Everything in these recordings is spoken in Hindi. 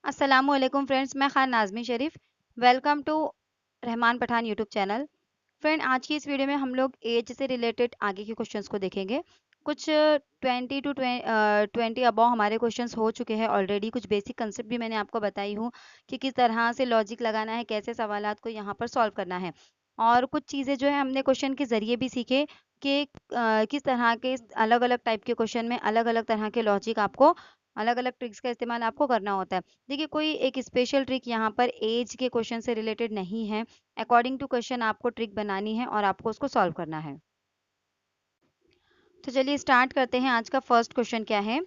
अस्सलामुअलैकुम फ्रेंड्स, मैं Khan Nazmi Sharif. Welcome to Rahman Pathan YouTube channel. Friend, आज की इस वीडियो में हम लोग एज से रिलेटेड आगे के क्वेश्चंस को देखेंगे। कुछ 20 अबव हमारे क्वेश्चंस हो चुके हैं ऑलरेडी। कुछ बेसिक कंसेप्ट भी मैंने आपको बताई हूँ कि किस तरह से लॉजिक लगाना है, कैसे सवालात को यहाँ पर सॉल्व करना है। और कुछ चीज़ें जो है हमने क्वेश्चन के ज़रिए भी सीखे कि किस तरह के अलग अलग टाइप के क्वेश्चन में अलग अलग तरह के लॉजिक आपको, अलग अलग ट्रिक्स का इस्तेमाल आपको करना होता है। देखिए, कोई एक स्पेशल ट्रिक यहाँ पर एज के क्वेश्चन से रिलेटेड नहीं है। अकॉर्डिंग टू क्वेश्चन आपको ट्रिक बनानी है और आपको उसको सॉल्व करना है। तो चलिए स्टार्ट करते हैं। आज का फर्स्ट क्वेश्चन क्या है?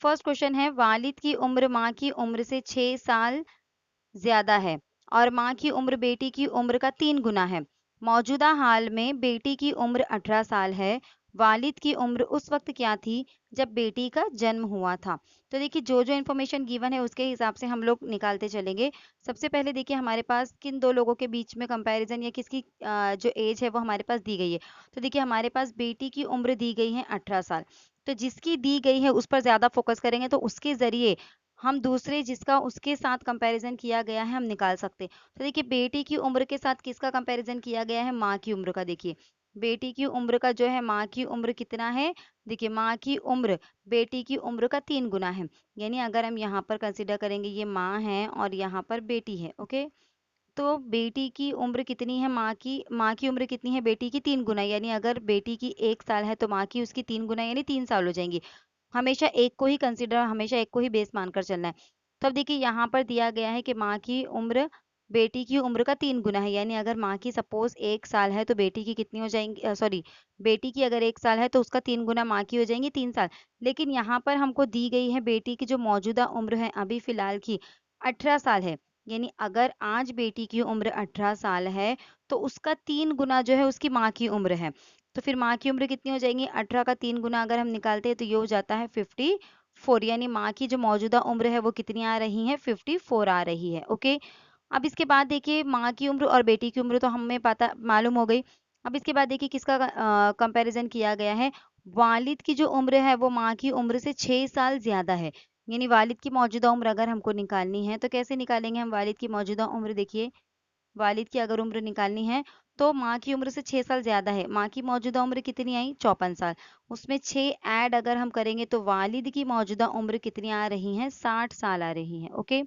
फर्स्ट क्वेश्चन है, वालिद की उम्र माँ की उम्र से 6 साल ज्यादा है और माँ की उम्र बेटी की उम्र का 3 गुना है। मौजूदा हाल में बेटी की उम्र 18 साल है। वालिद की उम्र उस वक्त क्या थी जब बेटी का जन्म हुआ था? तो देखिए, जो जो इन्फॉर्मेशन गिवन है उसके हिसाब से हम लोग निकालते चलेंगे। सबसे पहले देखिए, हमारे पास किन दो लोगों के बीच में कंपैरिजन या किसकी जो एज है वो हमारे पास दी गई है। तो देखिए, हमारे पास बेटी की उम्र दी गई है 18 साल। तो जिसकी दी गई है उस पर ज्यादा फोकस करेंगे, तो उसके जरिए हम दूसरे जिसका उसके साथ कंपैरिजन किया गया है हम निकाल सकते हैं। तो देखिए, बेटी की उम्र के साथ किसका कंपैरिजन किया गया है? माँ की उम्र का। देखिए, बेटी की उम्र का जो है माँ की उम्र कितना है? देखिए, माँ की उम्र बेटी की उम्र का 3 गुना है। यानी अगर हम यहाँ पर कंसिडर करेंगे, ये माँ है और यहाँ पर बेटी है। ओके, तो बेटी की उम्र कितनी है? माँ की उम्र कितनी है? बेटी की 3 गुना। यानी अगर बेटी की 1 साल है तो माँ की उसकी 3 गुना यानी 3 साल हो जाएंगी। हमेशा एक को ही कंसीडर, हमेशा एक को ही बेस मानकर चलना है। तो अब देखिए, यहाँ पर दिया गया है कि माँ की उम्र बेटी की उम्र का 3 गुना है। यानी अगर माँ की सपोज 1 साल है तो बेटी की कितनी हो जाएंगी? सॉरी, बेटी की अगर 1 साल है तो उसका 3 गुना माँ की हो जाएंगी, 3 साल। लेकिन यहाँ पर हमको दी गई है बेटी की जो मौजूदा उम्र है अभी फिलहाल की 18 साल है। यानी अगर आज बेटी की उम्र 18 साल है तो उसका 3 गुना जो है उसकी माँ की उम्र है। तो फिर माँ की उम्र कितनी हो जाएगी? 18 का 3 गुना अगर हम निकालते हैं तो ये हो जाता है 54। यानी माँ की जो मौजूदा उम्र है वो कितनी आ रही है? 54 आ रही है। ओके, अब इसके बाद देखिए, माँ की उम्र और बेटी की उम्र तो हमें पता मालूम हो गई। अब इसके बाद देखिए किसका कंपैरिजन किया गया है? वालिद की जो उम्र है वो माँ की उम्र से 6 साल ज्यादा है। यानी वालिद की मौजूदा उम्र अगर हमको निकालनी है तो कैसे निकालेंगे हम वालिद की मौजूदा उम्र? देखिए, वालिद की अगर उम्र निकालनी है तो माँ की उम्र से 6 साल ज़्यादा है। माँ की मौजूदा उम्र कितनी आई? 54 साल। उसमें 6 ऐड अगर हम करेंगे तो वालिद की मौजूदा उम्र कितनी आ रही है? 60 साल आ रही है। ओके,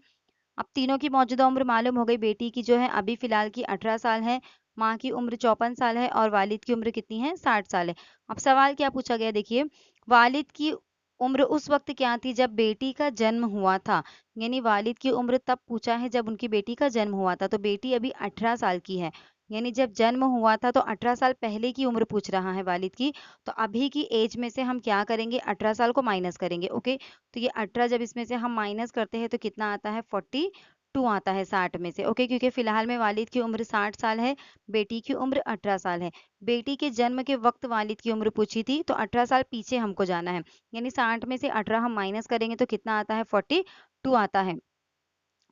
अब तीनों की मौजूदा उम्र मालूम हो गई। बेटी की जो है अभी फिलहाल की 18 साल है, माँ की उम्र 54 साल है और वालिद की उम्र कितनी है? 60 साल है। अब सवाल क्या पूछा गया? देखिए, वालिद की उम्र उस वक्त क्या थी जब बेटी का जन्म हुआ था? यानी वालिद की उम्र तब पूछा है जब उनकी बेटी का जन्म हुआ था। तो बेटी अभी 18 साल की है। यानी जब जन्म हुआ था तो 18 साल पहले की उम्र पूछ रहा है वालिद की। तो अभी की एज में से हम क्या करेंगे? 18 साल को माइनस करेंगे। ओके, तो ये 18 जब इसमें से हम माइनस करते हैं तो कितना आता है? 42 आता है 60 में से। ओके, क्योंकि फिलहाल में वालिद की उम्र 60 साल है, बेटी की उम्र 18 साल है। बेटी के जन्म के वक्त वालिद की उम्र पूछी थी तो 18 साल पीछे हमको जाना है। यानी 60 में से 18 हम माइनस करेंगे तो कितना आता है? 42 आता है।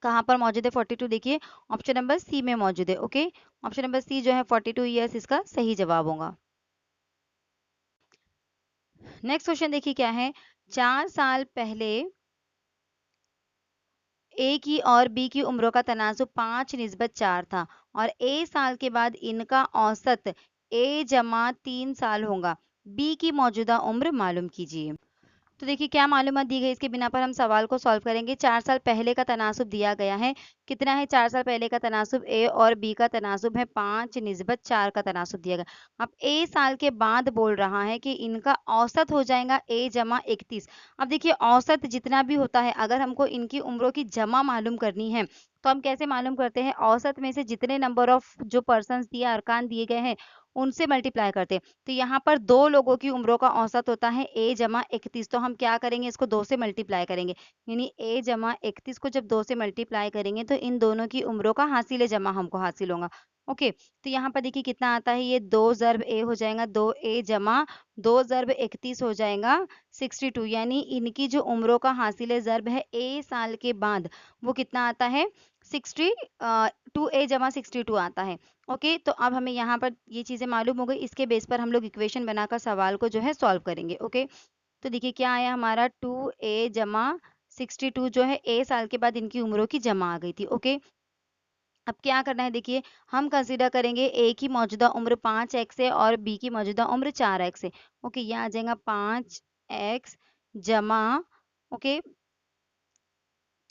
कहाँ पर मौजूद है 42? देखिए, ऑप्शन नंबर सी में मौजूद है। ओके, ऑप्शन नंबर सी जो है 42 ईयर्स इसका सही जवाब होगा। नेक्स्ट क्वेश्चन देखिए क्या है? 4 साल पहले ए की और बी की उम्रों का तनासुब 5:4 था और ए साल के बाद इनका औसत ए जमा 3 साल होगा। बी की मौजूदा उम्र मालूम कीजिए। तो देखिए, क्या मालूमात दी गई, इसके बिना पर हम सवाल को सॉल्व करेंगे। 4 साल पहले का तनासुब दिया गया है। कितना है 4 साल पहले का तनासुब? ए और बी का तनासुब है 5:4 का तनासुब दिया गया। अब ए साल के बाद बोल रहा है कि इनका औसत हो जाएगा ए जमा 31। अब देखिए, औसत जितना भी होता है अगर हमको इनकी उम्रों की जमा मालूम करनी है तो हम कैसे मालूम करते हैं? औसत में से जितने नंबर ऑफ जो पर्सन दिए, अरकान दिए गए हैं, उनसे मल्टीप्लाई करते हैं। तो यहाँ पर 2 लोगों की उम्रों का औसत होता है ए जमा 31। तो हम क्या करेंगे? इसको 2 से मल्टीप्लाई करेंगे। यानी ए जमा 31 को जब 2 से मल्टीप्लाई करेंगे तो इन दोनों की उम्रों का हासिल जमा हमको हासिल होगा। ओके, तो यहाँ पर देखिए कितना आता है? ये 2 ज़र्ब ए हो जाएगा, 2 ए जमा 2 ज़र्ब 31 हो जाएगा 62। यानी इनकी जो उम्रों का हासिल ज़र्ब है ए साल के बाद, वो कितना आता है? 60 2 ए जमा 62 आता है। ओके, तो अब हमें यहाँ पर ये चीज़ें मालूम हो गई। इसके बेस पर हम लोग इक्वेशन बनाकर सवाल को जो है सॉल्व करेंगे। ओके, तो देखिए क्या आया हमारा? 2 ए जमा 62 जो है ए साल के बाद इनकी उम्रों की जमा आ गई थी। ओके, अब क्या करना है देखिए, हम कंसीडर करेंगे ए की मौजूदा उम्र 5x है और बी की मौजूदा उम्र 4x है। ओके, ये आ जाएगा 5x जमा, ओके,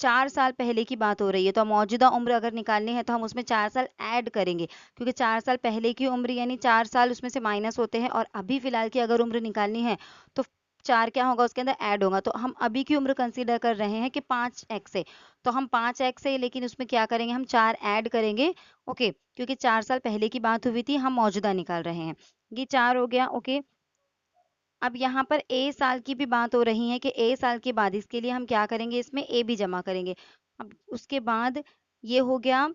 4 साल पहले की बात हो रही है, तो मौजूदा उम्र अगर निकालनी है तो हम उसमें 4 साल ऐड करेंगे, क्योंकि 4 साल पहले की उम्र यानी 4 साल उसमें से माइनस होते हैं, और अभी फिलहाल की अगर उम्र निकालनी है तो 4 क्या होगा उसके अंदर ऐड होगा। तो हम अभी की उम्र कंसीडर कर रहे हैं कि 5x है, तो हम 5x है, लेकिन उसमें क्या करेंगे, हम 4 ऐड करेंगे। ओके, क्योंकि 4 साल पहले की बात हुई थी, हम मौजूदा निकाल रहे हैं। ये 4 हो गया। ओके, अब यहाँ पर ए साल की भी बात हो रही है कि ए साल के बाद इसके लिए हम क्या करेंगे, इसमें ए भी जमा करेंगे। अब उसके बाद ये हो गया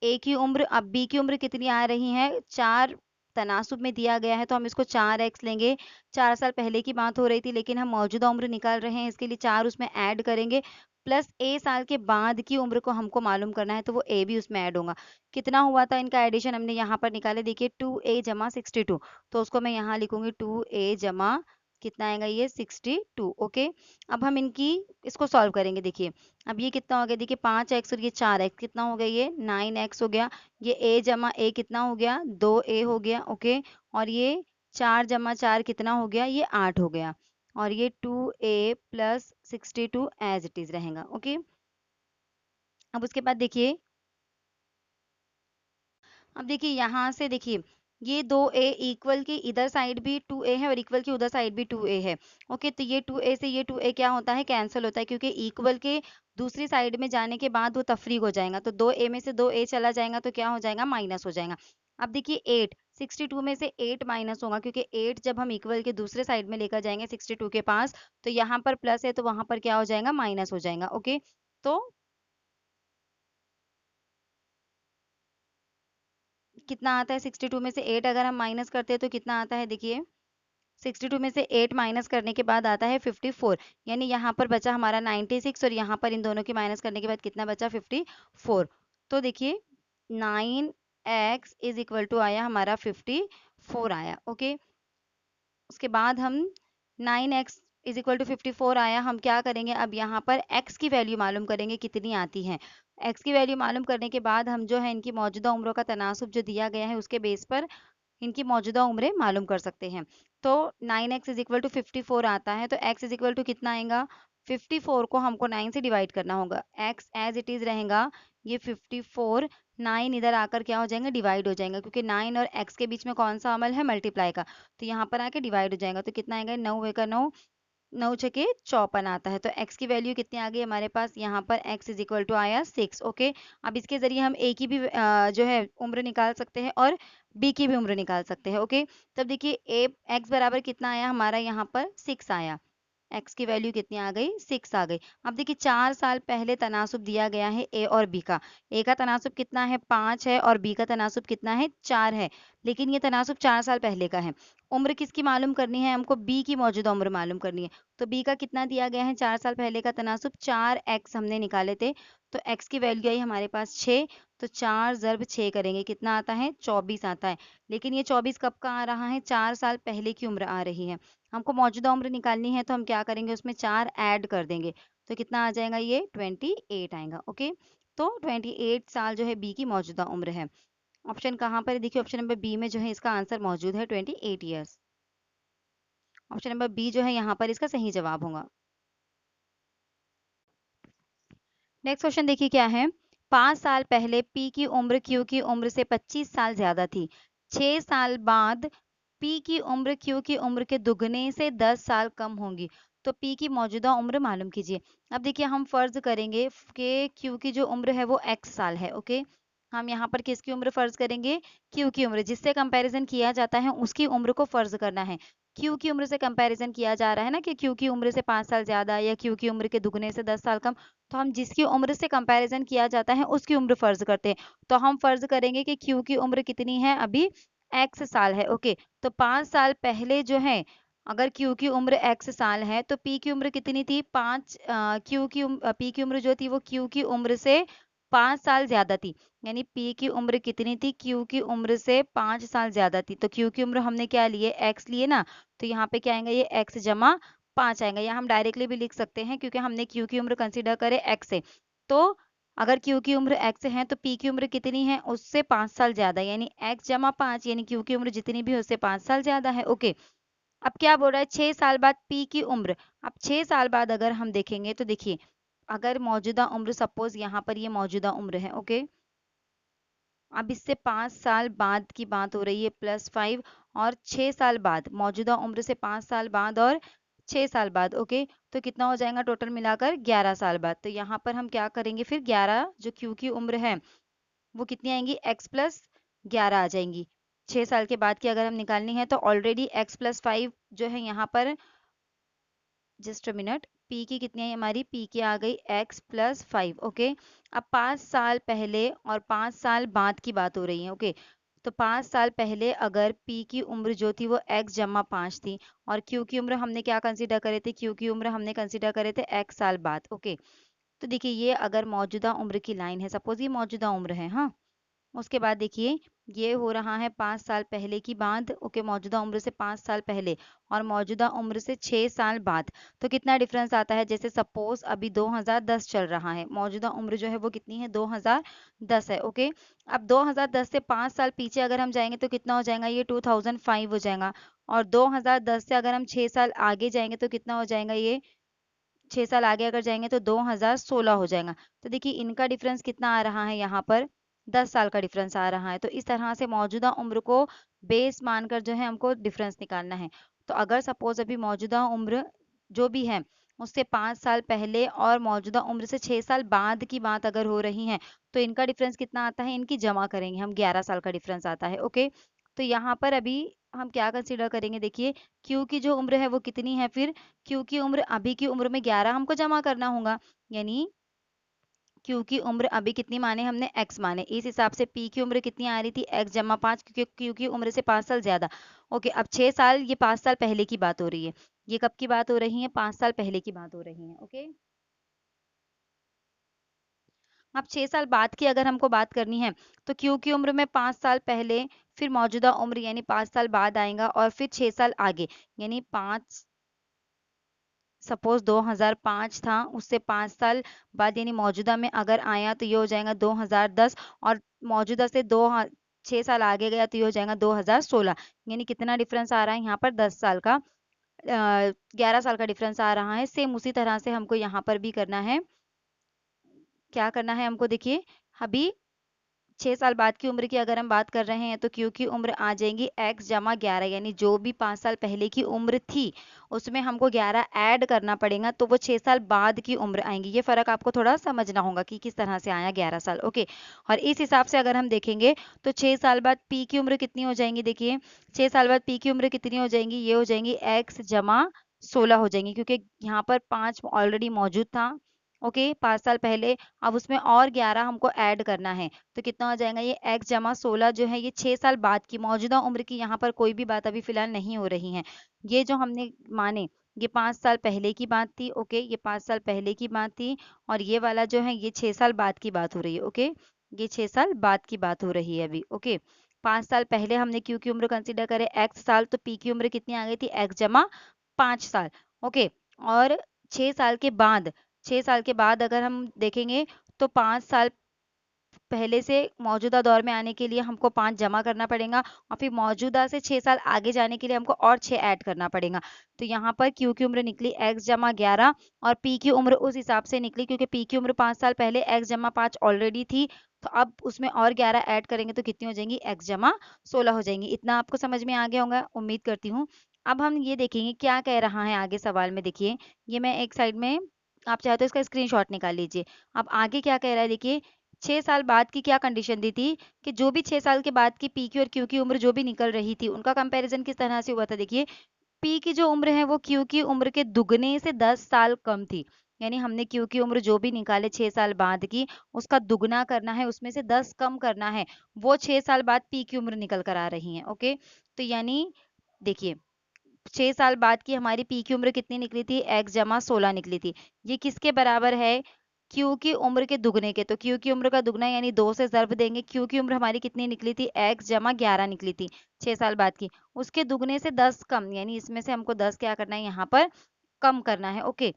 ए की उम्र। अब बी की उम्र कितनी आ रही है, 4 तनासुब में दिया गया है, तो हम इसको 4x लेंगे। 4 साल पहले की बात हो रही थी, लेकिन हम मौजूदा उम्र निकाल रहे हैं, इसके लिए 4 उसमें ऐड करेंगे, प्लस ए साल के बाद की उम्र को हमको मालूम करना है, तो वो ए भी उसमें ऐड होगा। कितना हुआ था इनका एडिशन, हमने यहाँ पर निकाले, देखिए 2a जमा 62, तो उसको मैं यहाँ लिखूंगी 2a जमा कितना आएगा ये 62। ओके, अब हम इनकी इसको सॉल्व करेंगे। देखिए अब ये कितना हो गया, देखिए 5x और ये 4x, कितना हो गया, ये 9x हो गया। ये a जमा a कितना हो गया, 2a हो गया। ओके, और ये 4 जमा 4 कितना हो गया, ये 8 हो गया, और ये 2a plus 62 as it is रहेगा। ओके, अब उसके बाद देखिए, अब देखिए यहाँ से देखिए, ये 2a इक्वल के इधर साइड भी 2a है और इक्वल के उधर साइड भी 2a है। ओके, तो ये 2a से ये 2a क्या होता है, कैंसिल होता है, क्योंकि इक्वल के दूसरी साइड में जाने के बाद वो तफरीक हो जाएगा, तो 2a में से 2a चला जाएगा, तो क्या हो जाएगा, माइनस हो जाएगा। अब देखिए 8, 62 में से 8 माइनस होगा, क्योंकि 8 जब हम इक्वल के दूसरे साइड में लेकर जाएंगे 62 के पास, तो यहाँ पर प्लस है तो वहां पर क्या हो जाएगा, माइनस हो जाएगा। ओके, तो कितना आता है, 62 में से 8 अगर हम माइनस करते हैं तो कितना आता है, देखिए 62 में से 8 माइनस करने के बाद आता है 54, यानी यहाँ पर बचा हमारा 96, और यहाँ पर इन दोनों की माइनस करने के बाद कितना बचा, 54। तो देखिए 9x इज इक्वल टू आया हमारा 54 आया। ओके, उसके बाद हम 9x इज इक्वल टू 54 आया, हम क्या करेंगे, अब यहाँ पर x की वैल्यू मालूम करेंगे कितनी आती है। x की वैल्यू मालूम करने के बाद हम जो है इनकी मौजूदा उम्रों का तनासुब जो दिया गया है उसके बेस पर इनकी मौजूदा उम्रें मालूम कर सकते हैं। तो 9x इज इक्वल टू 54 आता है, तो x इज इक्वल टू कितना आएगा, 54 को हमको 9 से डिवाइड करना होगा, x एज इट इज रहेगा, ये 54, 9 इधर आकर क्या हो जाएंगे, डिवाइड हो जाएंगे, क्योंकि 9 और x के बीच में कौन सा अमल है, मल्टीप्लाई का, तो यहाँ पर आके डिवाइड हो जाएगा, तो कितना आएगा, 9 का 9, 9 छके 54 आता है। तो x की वैल्यू कितनी आ गई हमारे पास, यहाँ पर x इज इक्वल टू आया 6। ओके, अब इसके जरिए हम a की भी जो है उम्र निकाल सकते हैं और b की भी उम्र निकाल सकते हैं। ओके, तब देखिए a x बराबर कितना आया हमारा, यहाँ पर 6 आया, x की वैल्यू कितनी आ गई, 6 आ गई। अब देखिए 4 साल पहले तनासुब दिया गया है a और b का, a का तनासुब कितना है, 5 है, और b का तनासुब कितना है, 4 है, लेकिन ये तनासुब 4 साल पहले का है। उम्र किसकी मालूम करनी है, हमको b की मौजूदा उम्र मालूम करनी है, तो b का कितना दिया गया है, 4 साल पहले का तनासुब 4x हमने निकाले थे, तो x की वैल्यू आई हमारे पास 6, तो 4 ज़र्ब 6 करेंगे, कितना आता है, 24 आता है। लेकिन ये 24 कब का आ रहा है, 4 साल पहले की उम्र आ रही है। हमको मौजूदा उम्र निकालनी है, तो हम क्या करेंगे, उसमें 4 ऐड कर देंगे, तो कितना आ जाएगा, ये 28 आएगा। ओके, तो 28 साल जो है बी की मौजूदा उम्र है। ऑप्शन कहाँ पर है, देखिए ऑप्शन नंबर बी में जो है इसका आंसर मौजूद है, 28 ईयर्स। ऑप्शन नंबर बी जो है यहाँ पर इसका सही जवाब होगा। नेक्स्ट क्वेश्चन देखिए क्या है, 5 साल पहले पी की उम्र क्यू की उम्र से 25 साल ज्यादा थी, 6 साल बाद पी की उम्र क्यू की उम्र के दुगने से 10 साल कम होगी, तो पी की मौजूदा उम्र मालूम कीजिए। अब देखिए हम फर्ज करेंगे कि क्यू की जो उम्र है वो x साल है। ओके, हम यहाँ पर किसकी उम्र फर्ज करेंगे, क्यू की उम्र, जिससे कंपैरिजन किया जाता है उसकी उम्र को फर्ज करना है। क्यू की उम्र से कंपैरिजन किया जा रहा है ना, कि क्यू की उम्र से 5 साल ज्यादा या क्यू की उम्र के दुगने से 10 साल कम, तो हम जिसकी उम्र से कंपैरिजन किया जाता है उसकी उम्र फर्ज करते हैं। तो हम फर्ज करेंगे कि क्यू की उम्र कितनी है, अभी x साल है। ओके, तो 5 साल पहले जो है, अगर क्यू की उम्र x साल है तो p की उम्र कितनी थी, 5, p की उम्र जो थी वो क्यू की उम्र से 5 साल ज्यादा थी, यानी p की उम्र कितनी थी, क्यू की उम्र से 5 साल ज्यादा थी, तो क्यू की उम्र हमने क्या लिए, x लिए ना, तो यहाँ पे क्या आएगा, ये x जमा 5 आएगा, या हम डायरेक्टली भी लिख सकते हैं क्योंकि हमने क्यू की उम्र कंसीडर करे एक्स से। तो अगर क्यू की उम्र एक्स है तो पी की उम्र कितनी है, उससे 5 साल ज्यादा, यानी एक्स जमा 5, यानी क्यू की उम्र जितनी भी है उससे 5 साल ज्यादा है। ओके, अब क्या बोल रहा है, 6 साल बाद पी की उम्र। अब 6 साल बाद अगर हम देखेंगे तो देखिए, अगर मौजूदा उम्र, सपोज यहाँ पर ये मौजूदा उम्र है। ओके, अब इससे 5 साल बाद की बात हो रही है, +5, और 6 साल बाद, मौजूदा उम्र से 5 साल बाद और 6 साल बाद। ओके, तो कितना हो जाएगा टोटल मिलाकर, 11 साल बाद। तो यहाँ पर हम क्या करेंगे फिर, 11 जो क्यू की उम्र है वो कितनी आएंगी, x+11 आ जाएंगी। 6 साल के बाद की अगर हम निकालनी है तो ऑलरेडी x+5 जो है यहाँ पर, जस्ट अ मिनट, पी की कितनी है हमारी, पी की आ गई x+5। ओके, अब 5 साल पहले और 5 साल बाद की बात हो रही है। ओके, तो 5 साल पहले अगर पी की उम्र जो थी वो x जमा 5 थी, और क्यू की उम्र हमने क्या कंसीडर करे थे, क्यू की उम्र हमने कंसीडर करे थे x साल बाद। ओके, तो देखिए ये अगर मौजूदा उम्र की लाइन है, सपोज ये मौजूदा उम्र है, हाँ, उसके बाद देखिए ये हो रहा है 5 साल पहले की बात। ओके, मौजूदा उम्र से 5 साल पहले और मौजूदा उम्र से 6 साल बाद, तो कितना डिफरेंस आता है। जैसे सपोज अभी 2010 चल रहा है, मौजूदा उम्र जो है वो कितनी है, 2010 है। ओके, अब 2010 से 5 साल पीछे अगर हम जाएंगे तो कितना हो जाएगा, ये 2005 हो जाएगा, और 2010 से अगर हम 6 साल आगे जाएंगे तो कितना हो जाएगा, ये 6 साल आगे अगर जाएंगे तो 2016 हो जाएगा। तो देखिए इनका डिफरेंस कितना आ रहा है, यहाँ पर 10 साल का डिफरेंस आ रहा है। तो इस तरह से मौजूदा उम्र को बेस मानकर जो है हमको डिफरेंस निकालना है। तो अगर सपोज अभी मौजूदा उम्र जो भी है उससे 5 साल पहले और मौजूदा उम्र से 6 साल बाद की बात अगर हो रही है, तो इनका डिफरेंस कितना आता है, इनकी जमा करेंगे हम, 11 साल का डिफरेंस आता है। ओके, तो यहाँ पर अभी हम क्या कंसीडर करेंगे, देखिए क्यू की जो उम्र है वो कितनी है, फिर क्यू की उम्र अभी की उम्र में 11 हमको जमा करना होगा, यानी क्यू की उम्र अभी कितनी माने हमने, x माने, इस हिसाब से पी की उम्र कितनी आ रही थी, x जमा 5, क्योंकि क्यू की उम्र से 5 साल ज्यादा। ओके, अब 6 साल, ये 5 साल पहले की बात हो रही है, ये कब की बात हो रही है, 5 साल पहले की बात हो रही है। ओके, अब 6 साल बाद की अगर हमको बात करनी है तो क्यू की उम्र में 5 साल पहले, फिर मौजूदा उम्र यानी 5 साल बाद आएगा, और फिर 6 साल आगे, यानी 5, सपोज 2005 था, उससे 5 साल बाद यानी मौजूदा में अगर आया तो ये हो जाएगा 2010, और मौजूदा से 6 साल आगे गया तो ये हो जाएगा 2016, यानी कितना डिफरेंस आ रहा है यहाँ पर, 10 साल का, 11 साल का डिफरेंस आ रहा है। सेम उसी तरह से हमको यहाँ पर भी करना है, क्या करना है हमको, देखिए अभी 6 साल बाद की उम्र की अगर हम बात कर रहे हैं तो क्यू की उम्र आ जाएंगी x जमा 11, यानी जो भी 5 साल पहले की उम्र थी उसमें हमको 11 ऐड करना पड़ेगा, तो वो 6 साल बाद की उम्र आएंगी। ये फर्क आपको थोड़ा समझना होगा कि किस तरह से आया 11 साल। ओके, और इस हिसाब से अगर हम देखेंगे तो 6 साल बाद पी की उम्र कितनी हो जाएंगी, देखिए 6 साल बाद पी की उम्र कितनी हो जाएंगी, ये हो जाएंगी x जमा 16 हो जाएंगी, क्योंकि यहाँ पर 5 ऑलरेडी मौजूद था। ओके, 5 साल पहले, अब उसमें और 11 हमको ऐड करना है, तो कितना हो जाएगा, ये x जमा 16 जो है ये 6 साल बाद की, मौजूदा उम्र की यहाँ पर कोई भी बात अभी फिलहाल नहीं हो रही है। ये जो हमने माने ये 5 साल पहले की बात थी। ओके, ये 5 साल पहले की बात थी, और ये वाला जो है ये 6 साल बाद की बात हो रही है। ओके, ये 6 साल बाद की बात हो रही है अभी। ओके, 5 साल पहले हमने क्यू की उम्र कंसीडर करे x साल, तो पी की उम्र कितनी आ गई थी, x जमा 5 साल। ओके, और 6 साल के बाद, 6 साल के बाद अगर हम देखेंगे तो 5 साल पहले से मौजूदा दौर में आने के लिए हमको 5 जमा करना पड़ेगा, और फिर मौजूदा से 6 साल आगे जाने के लिए हमको और 6 ऐड करना पड़ेगा। तो यहाँ पर क्यू की उम्र निकली x जमा 11, और पी की उम्र उस हिसाब से निकली क्योंकि पी की उम्र 5 साल पहले x जमा 5 ऑलरेडी थी, तो अब उसमें और 11 ऐड करेंगे तो कितनी हो जाएंगी, x जमा 16 हो जाएंगी। इतना आपको समझ में आ गया होगा, उम्मीद करती हूँ। अब हम ये देखेंगे क्या कह रहा है आगे सवाल में। देखिए ये मैं एक साइड में, आप चाहे तो इसका स्क्रीनशॉट निकाल लीजिए। अब आगे क्या कह रहा है, देखिए 6 साल बाद की क्या कंडीशन दी थी कि जो भी 6 साल के बाद की पी की और क्यू की उम्र जो भी निकल रही थी उनका कंपैरिजन किस तरह से हुआ था। देखिए पी की जो उम्र है वो क्यू की उम्र के दुगने से 10 साल कम थी, यानी हमने क्यू की उम्र जो भी निकाले 6 साल बाद की उसका दुगना करना है, उसमें से 10 कम करना है, वो 6 साल बाद पी की उम्र निकल कर आ रही है। ओके, तो यानी देखिए 6 साल बाद की हमारी पी की उम्र कितनी निकली थी, x जमा 16 निकली थी। ये किसके बराबर है, क्यू की उम्र के दुगने के, तो क्यू की उम्र का दुगना यानी 2 से ज़र्ब देंगे, क्यू की उम्र हमारी कितनी निकली थी, x जमा 11 निकली थी 6 साल बाद की, उसके दुगने से 10 कम, यानी इसमें से हमको 10 क्या करना है यहाँ पर कम करना है। ओके,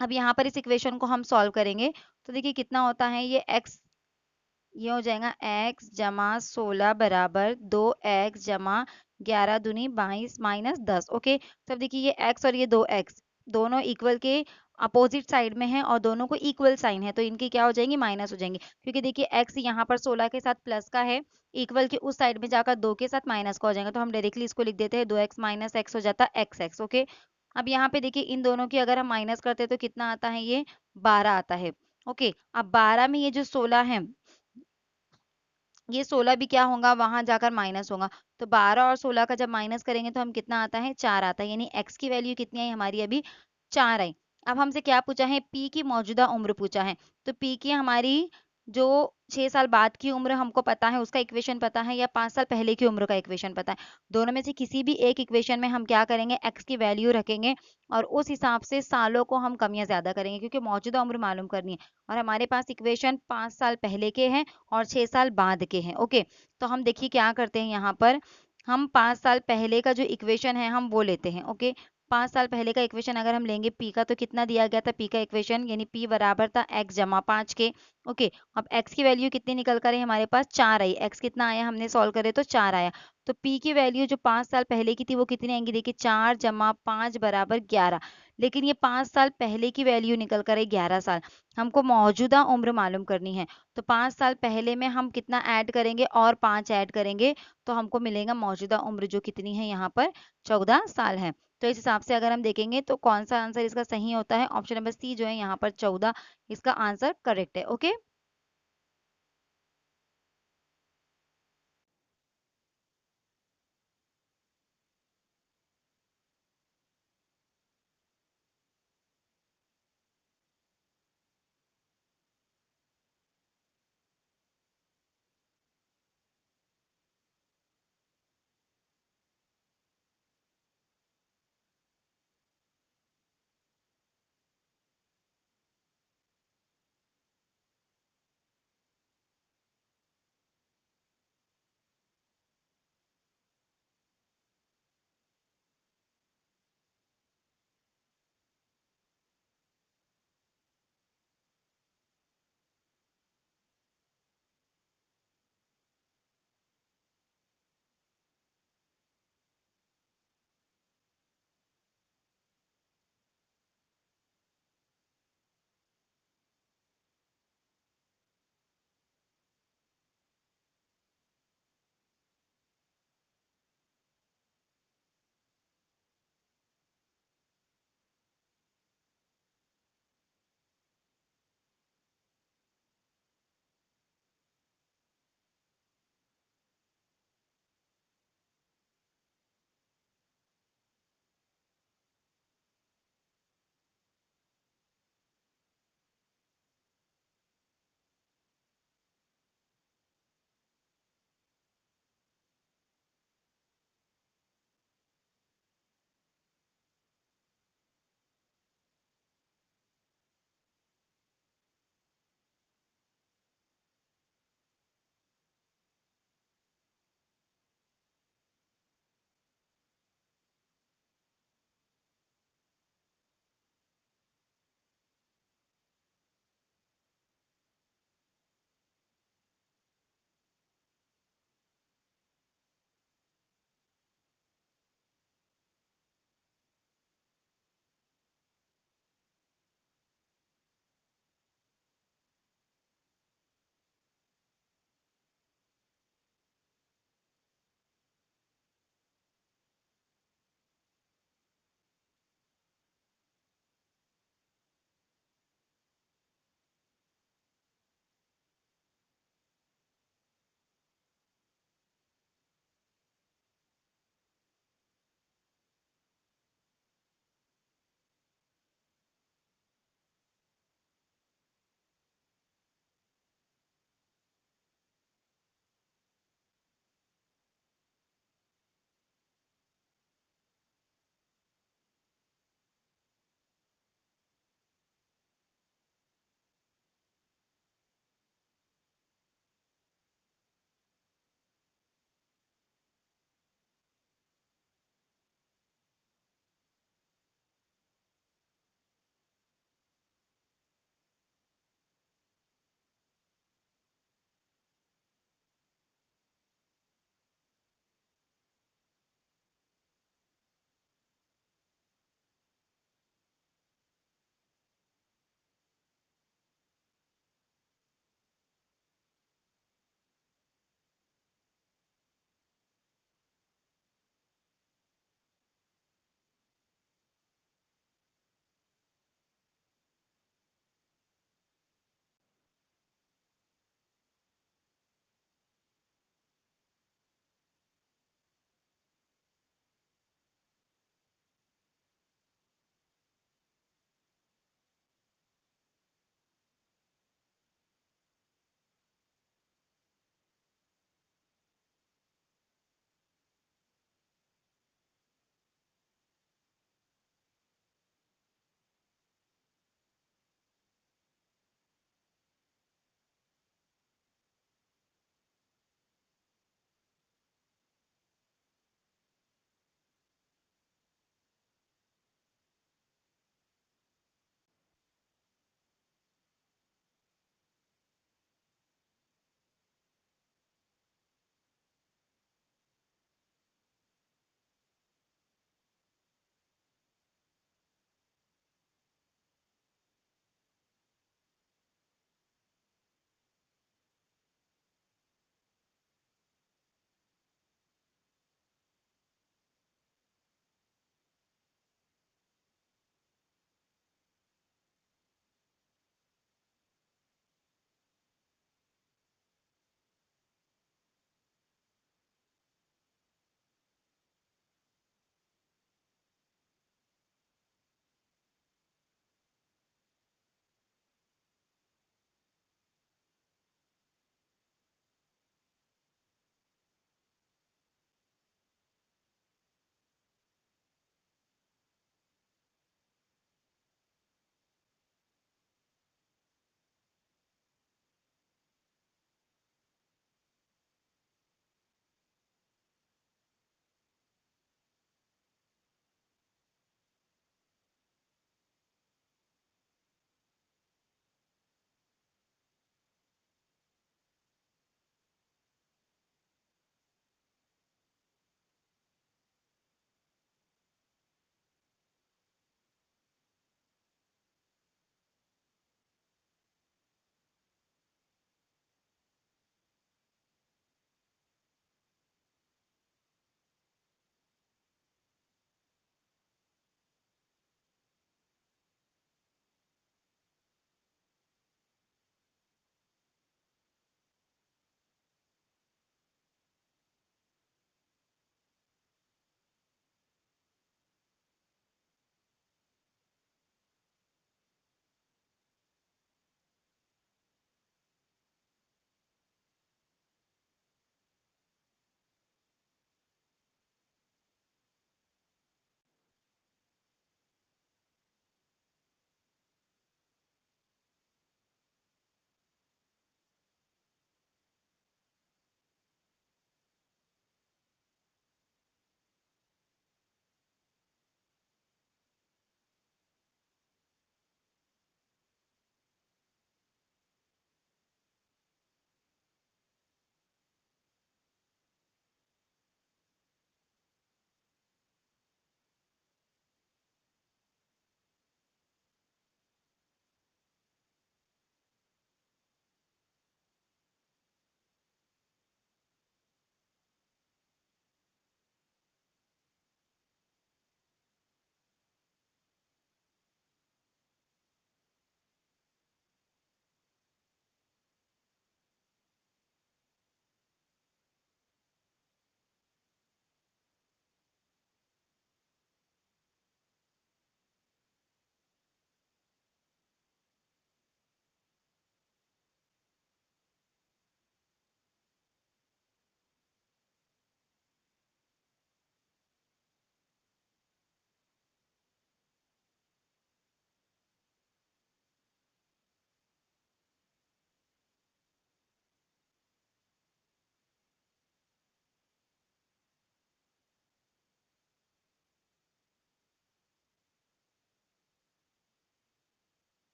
अब यहाँ पर इस इक्वेशन को हम सॉल्व करेंगे तो देखिए कितना होता है, ये हो जाएगा x जमा 16 बराबर 2x जमा 11 दूनी 22 माइनस 10। ओके, तो अब देखिए ये x और ये 2x दोनों इक्वल के अपोजिट साइड में है और दोनों को इक्वल साइन है, तो इनकी क्या हो जाएंगी, माइनस हो जाएंगी, क्योंकि देखिए x यहाँ पर 16 के साथ प्लस का है, इक्वल के उस साइड में जाकर 2 के साथ माइनस का हो जाएगा, तो हम डायरेक्टली इसको लिख देते हैं 2x माइनस x हो जाता है xx। ओके, अब यहाँ पे देखिए इन दोनों की अगर हम माइनस करते हैं तो कितना आता है, ये 12 आता है। ओके, अब 12 में ये जो 16 है, ये 16 भी क्या होगा, वहां जाकर माइनस होगा, तो 12 और 16 का जब माइनस करेंगे तो हम कितना आता है, 4 आता है, यानी x की वैल्यू कितनी आई हमारी, अभी 4 आई। अब हमसे क्या पूछा है, p की मौजूदा उम्र पूछा है, तो p की हमारी जो 6 साल बाद की उम्र हमको पता है उसका इक्वेशन पता है, या 5 साल पहले की उम्र का इक्वेशन पता है, दोनों में से किसी भी एक इक्वेशन में हम क्या करेंगे, x की वैल्यू रखेंगे और उस हिसाब से सालों को हम कम या ज्यादा करेंगे, क्योंकि मौजूदा उम्र मालूम करनी है और हमारे पास इक्वेशन 5 साल पहले के हैं और 6 साल बाद के हैं। ओके, तो हम देखिए क्या करते हैं, यहाँ पर हम 5 साल पहले का जो इक्वेशन है हम वो लेते हैं। ओके, 5 साल पहले का इक्वेशन अगर हम लेंगे p का, तो कितना दिया गया था p का इक्वेशन, यानी p बराबर था x जमा 5 के। ओके, अब x की वैल्यू कितनी निकल कर आई हमारे पास, 4 आई, x कितना आया, हमने सॉल्व करे तो 4 आया, तो p की वैल्यू जो 5 साल पहले की थी वो कितनी आएंगी, देखिए 4 जमा 5 बराबर 11, लेकिन ये 5 साल पहले की वैल्यू निकल कर आई 11 साल, हमको मौजूदा उम्र मालूम करनी है, तो 5 साल पहले में हम कितना ऐड करेंगे और 5 ऐड करेंगे तो हमको मिलेगा मौजूदा उम्र जो कितनी है यहाँ पर 14 साल है। तो इस हिसाब से अगर हम देखेंगे तो कौन सा आंसर इसका सही होता है, ऑप्शन नंबर सी जो है यहाँ पर 14 इसका आंसर करेक्ट है। ओके,